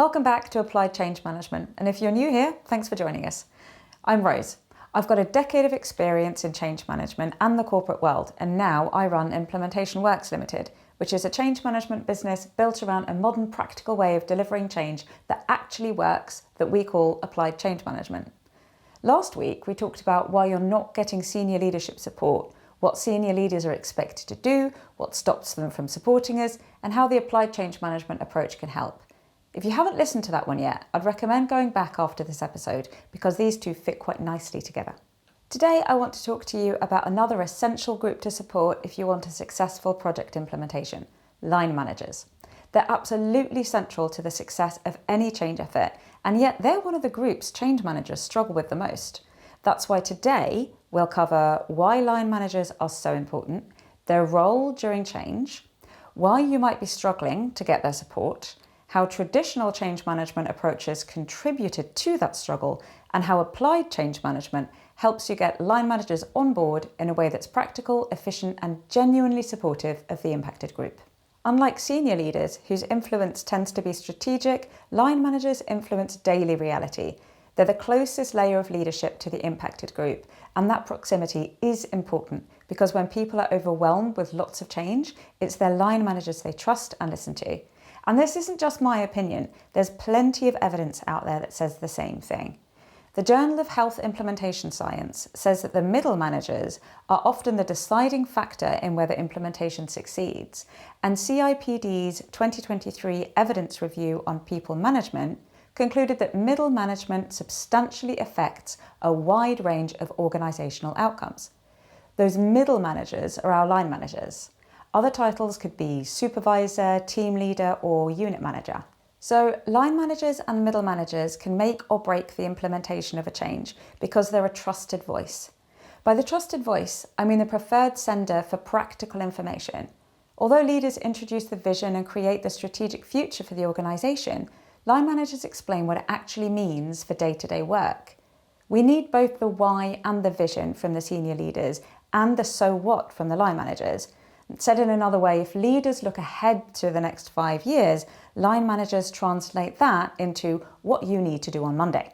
Welcome back to Applied Change Management, and if you're new here, thanks for joining us. I'm Rose. I've got a decade of experience in change management and the corporate world, and now I run Implementation Works Limited, which is a change management business built around a modern, practical way of delivering change that actually works that we call Applied Change Management. Last week, we talked about why you're not getting senior leadership support, what senior leaders are expected to do, what stops them from supporting us, and how the Applied Change Management approach can help. If you haven't listened to that one yet, I'd recommend going back after this episode because these two fit quite nicely together. Today, I want to talk to you about another essential group to support if you want a successful project implementation: line managers. They're absolutely central to the success of any change effort, and yet they're one of the groups change managers struggle with the most. That's why today we'll cover why line managers are so important, their role during change, why you might be struggling to get their support, how traditional change management approaches contributed to that struggle, and how applied change management helps you get line managers on board in a way that's practical, efficient, and genuinely supportive of the impacted group. Unlike senior leaders, whose influence tends to be strategic, line managers influence daily reality. They're the closest layer of leadership to the impacted group, and that proximity is important because when people are overwhelmed with lots of change, it's their line managers they trust and listen to. And this isn't just my opinion, there's plenty of evidence out there that says the same thing. The Journal of Health Implementation Science says that the middle managers are often the deciding factor in whether implementation succeeds, and CIPD's 2023 evidence review on people management concluded that middle management substantially affects a wide range of organisational outcomes. Those middle managers are our line managers. Other titles could be supervisor, team leader, or unit manager. So line managers and middle managers can make or break the implementation of a change because they're a trusted voice. By the trusted voice, I mean the preferred sender for practical information. Although leaders introduce the vision and create the strategic future for the organisation, line managers explain what it actually means for day-to-day work. We need both the why and the vision from the senior leaders and the so what from the line managers. Said in another way, if leaders look ahead to the next 5 years, line managers translate that into what you need to do on Monday.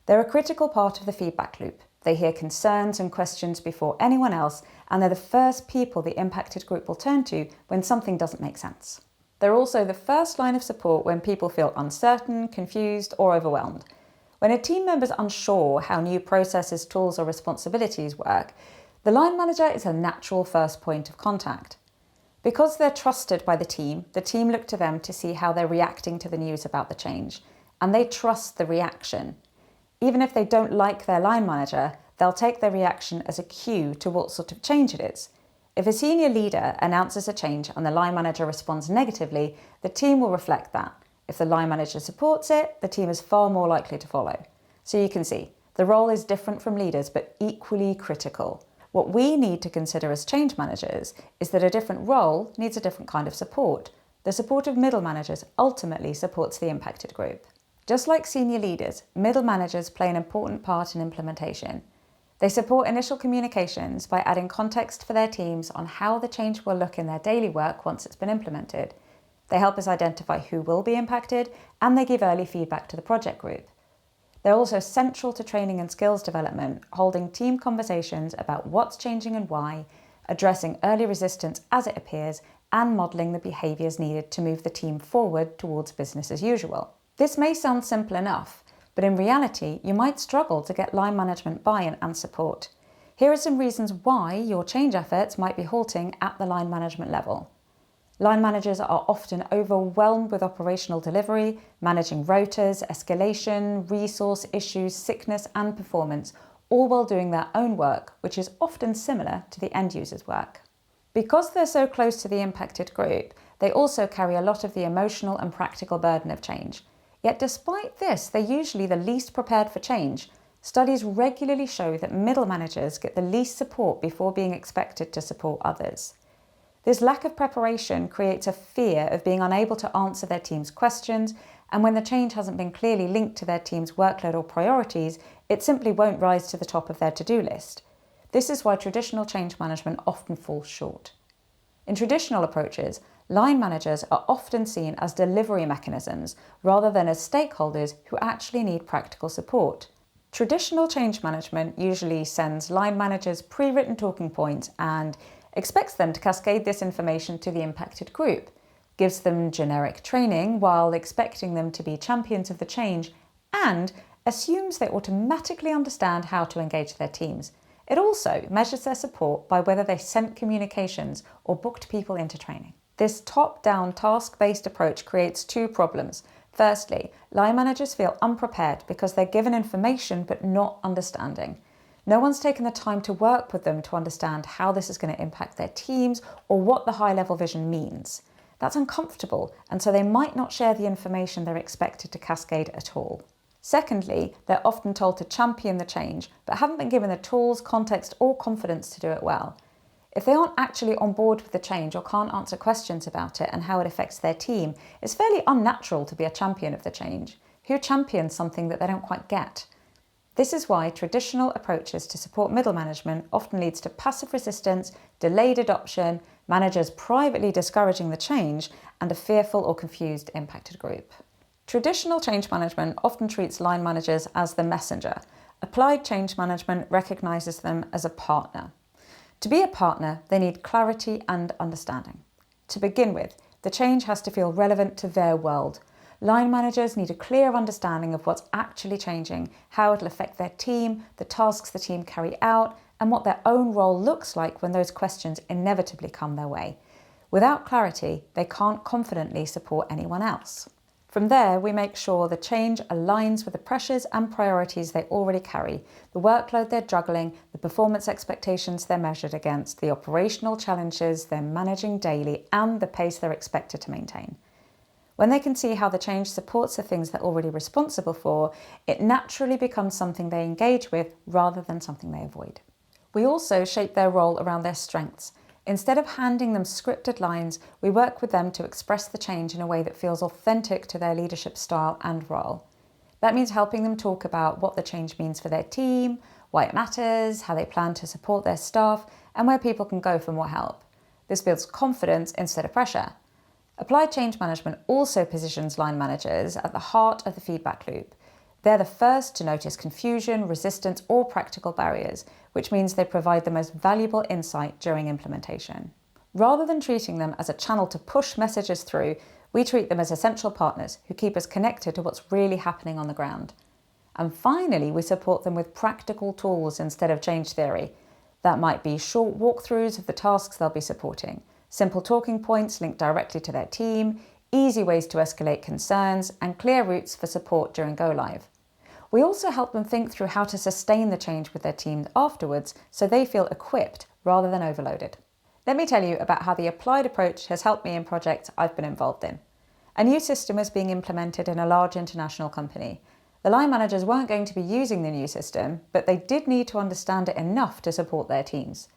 They're a critical part of the feedback loop. They hear concerns and questions before anyone else, and they're the first people the impacted group will turn to when something doesn't make sense. They're also the first line of support when people feel uncertain, confused, or overwhelmed. When a team member's unsure how new processes, tools, or responsibilities work, the line manager is a natural first point of contact. Because they're trusted by the team look to them to see how they're reacting to the news about the change, and they trust the reaction. Even if they don't like their line manager, they'll take their reaction as a cue to what sort of change it is. If a senior leader announces a change and the line manager responds negatively, the team will reflect that. If the line manager supports it, the team is far more likely to follow. So you can see, the role is different from leaders, but equally critical. What we need to consider as change managers is that a different role needs a different kind of support. The support of middle managers ultimately supports the impacted group. Just like senior leaders, middle managers play an important part in implementation. They support initial communications by adding context for their teams on how the change will look in their daily work once it's been implemented. They help us identify who will be impacted, and they give early feedback to the project group. They're also central to training and skills development, holding team conversations about what's changing and why, addressing early resistance as it appears, and modelling the behaviours needed to move the team forward towards business as usual. This may sound simple enough, but in reality, you might struggle to get line management buy-in and support. Here are some reasons why your change efforts might be halting at the line management level. Line managers are often overwhelmed with operational delivery, managing rotas, escalation, resource issues, sickness, and performance, all while doing their own work, which is often similar to the end user's work. Because they're so close to the impacted group, they also carry a lot of the emotional and practical burden of change. Yet despite this, they're usually the least prepared for change. Studies regularly show that middle managers get the least support before being expected to support others. This lack of preparation creates a fear of being unable to answer their team's questions, and when the change hasn't been clearly linked to their team's workload or priorities, it simply won't rise to the top of their to-do list. This is why traditional change management often falls short. In traditional approaches, Line managers are often seen as delivery mechanisms rather than as stakeholders who actually need practical support. Traditional change management usually sends line managers pre-written talking points and expects them to cascade this information to the impacted group, gives them generic training while expecting them to be champions of the change, and assumes they automatically understand how to engage their teams. It also measures their support by whether they sent communications or booked people into training. This top-down task-based approach creates two problems. Firstly, line managers feel unprepared because they're given information but not understanding. No one's taken the time to work with them to understand how this is going to impact their teams or what the high-level vision means. That's uncomfortable, and so they might not share the information they're expected to cascade at all. Secondly, they're often told to champion the change, but haven't been given the tools, context, or confidence to do it well. If they aren't actually on board with the change or can't answer questions about it and how it affects their team, it's fairly unnatural to be a champion of the change. Who champions something that they don't quite get? This is why traditional approaches to support middle management often leads to passive resistance, delayed adoption, managers privately discouraging the change, and a fearful or confused impacted group. Traditional change management often treats line managers as the messenger. Applied change management recognises them as a partner. To be a partner, they need clarity and understanding. To begin with, the change has to feel relevant to their world. Line managers need a clear understanding of what's actually changing, how it'll affect their team, the tasks the team carry out, and what their own role looks like when those questions inevitably come their way. Without clarity, they can't confidently support anyone else. From there, we make sure the change aligns with the pressures and priorities they already carry, the workload they're juggling, the performance expectations they're measured against, the operational challenges they're managing daily, and the pace they're expected to maintain. When they can see how the change supports the things they're already responsible for, it naturally becomes something they engage with rather than something they avoid. We also shape their role around their strengths. Instead of handing them scripted lines, we work with them to express the change in a way that feels authentic to their leadership style and role. That means helping them talk about what the change means for their team, why it matters, how they plan to support their staff, and where people can go for more help. This builds confidence instead of pressure. Applied change management also positions line managers at the heart of the feedback loop. They're the first to notice confusion, resistance, or practical barriers, which means they provide the most valuable insight during implementation. Rather than treating them as a channel to push messages through, we treat them as essential partners who keep us connected to what's really happening on the ground. And finally, we support them with practical tools instead of change theory. That might be short walkthroughs of the tasks they'll be supporting, simple talking points linked directly to their team, easy ways to escalate concerns, and clear routes for support during go-live. We also help them think through how to sustain the change with their team afterwards so they feel equipped rather than overloaded. Let me tell you about how the applied approach has helped me in projects I've been involved in. A new system was being implemented in a large international company. The line managers weren't going to be using the new system, but they did need to understand it enough to support their teams.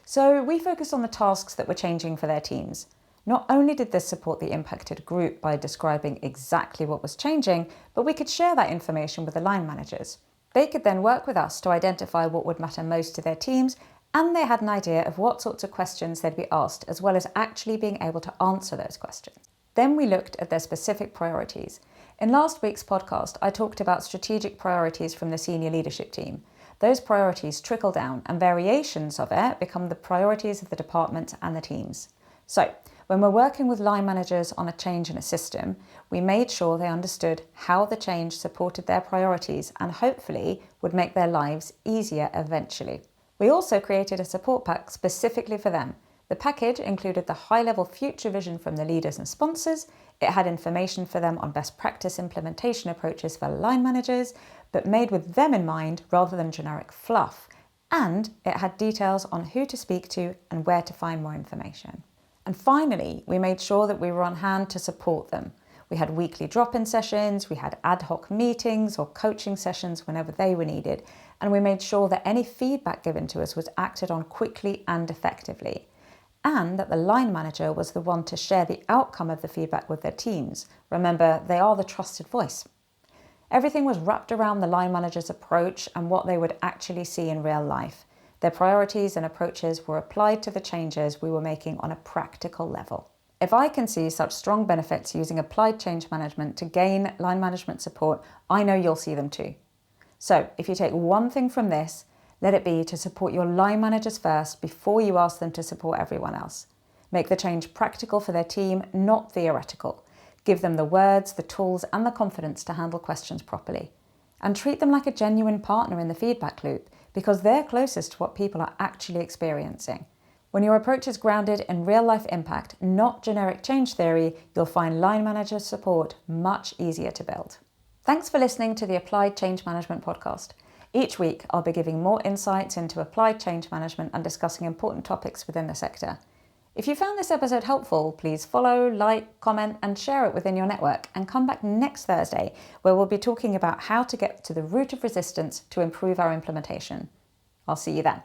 So we focused on the tasks that were changing for their teams. Not only did this support the impacted group by describing exactly what was changing, but we could share that information with the line managers. They could then work with us to identify what would matter most to their teams, and they had an idea of what sorts of questions they'd be asked, as well as actually being able to answer those questions. Then we looked at their specific priorities. In last week's podcast, I talked about strategic priorities from the senior leadership team. Those priorities trickle down, and variations of it become the priorities of the department and the teams. So, when we're working with line managers on a change in a system, we made sure they understood how the change supported their priorities and hopefully would make their lives easier eventually. We also created a support pack specifically for them. The package included the high-level future vision from the leaders and sponsors. It had information for them on best practice implementation approaches for line managers, but made with them in mind rather than generic fluff. And it had details on who to speak to and where to find more information. And finally, we made sure that we were on hand to support them. We had weekly drop-in sessions, we had ad hoc meetings or coaching sessions whenever they were needed, and we made sure that any feedback given to us was acted on quickly and effectively, and that the line manager was the one to share the outcome of the feedback with their teams. Remember, they are the trusted voice. Everything was wrapped around the line manager's approach and what they would actually see in real life. Their priorities and approaches were applied to the changes we were making on a practical level. If I can see such strong benefits using applied change management to gain line management support, I know you'll see them too. So if you take one thing from this, let it be to support your line managers first before you ask them to support everyone else. Make the change practical for their team, not theoretical. Give them the words, the tools, and the confidence to handle questions properly. And treat them like a genuine partner in the feedback loop, because they're closest to what people are actually experiencing. When your approach is grounded in real-life impact, not generic change theory, you'll find line manager support much easier to build. Thanks for listening to the Applied Change Management podcast. Each week, I'll be giving more insights into applied change management and discussing important topics within the sector. If you found this episode helpful, please follow, like, comment, and share it within your network, and come back next Thursday, where we'll be talking about how to get to the root of resistance to improve our implementation. I'll see you then.